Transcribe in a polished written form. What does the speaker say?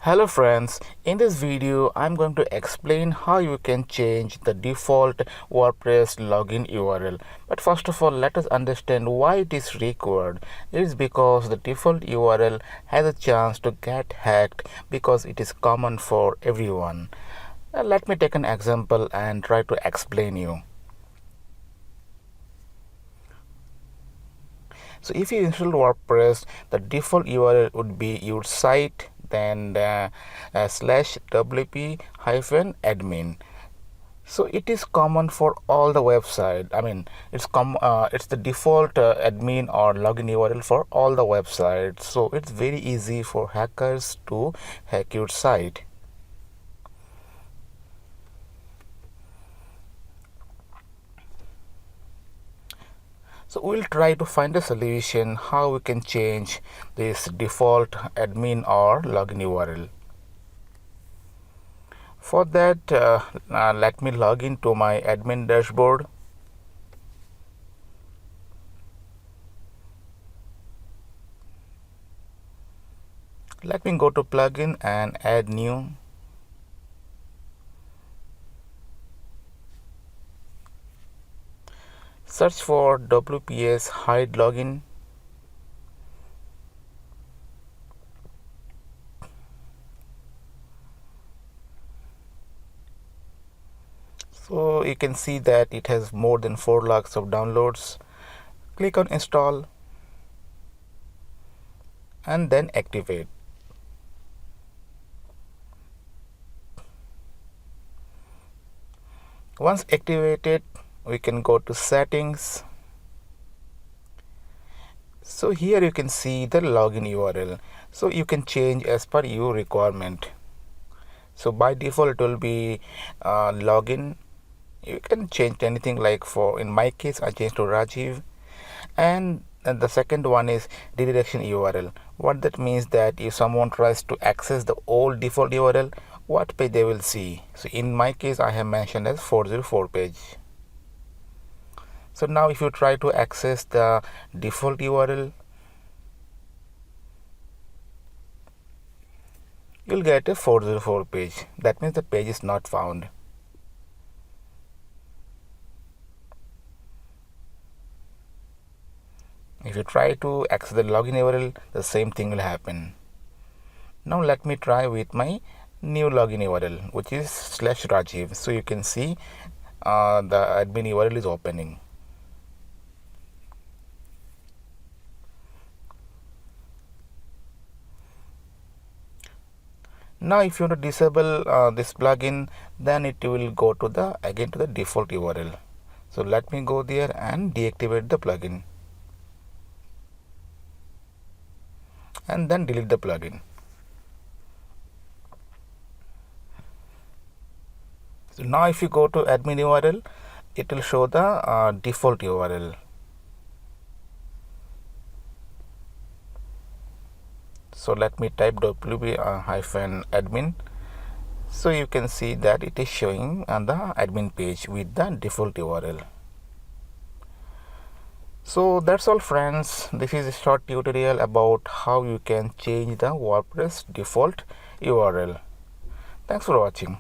Hello friends, in this video I'm going to explain how you can change the default WordPress login URL. But first of all, let us understand why it is required. It is because the default URL has a chance to get hacked because it is common for everyone. Let me take an example and try to explain you. So if you install WordPress, the default URL would be your site, then slash WP admin. So it is common for all the website. I mean, it's the default admin or login URL for all the websites. So it's very easy for hackers to hack your site. So we'll try to find a solution how we can change this default admin or login URL. For that, let me log into my admin dashboard. Let me go to plugin and add new. Search for WPS Hide login. So you can see that it has more than 4 lakhs of downloads. Click on install and then activate. Once activated, we can go to settings. So here you can see the login URL. So you can change as per your requirement. So by default it will be login. You can change anything, like in my case I changed to Rajiv. And the second one is redirection URL. What that means that if someone tries to access the old default URL, what page they will see. So in my case I have mentioned as 404 page. So now if you try to access the default URL, you'll get a 404 page. That means the page is not found. If you try to access the login URL, the same thing will happen. Now let me try with my new login URL, which is /Rajiv. So you can see the admin URL is opening. Now if you want to disable this plugin, then it will go to the default URL. So let me go there and deactivate the plugin and then delete the plugin. So now if you go to admin URL, it will show the default URL. So let me type WP-admin. So you can see that it is showing on the admin page with the default URL. So that's all friends. This is a short tutorial about how you can change the WordPress default URL. Thanks for watching.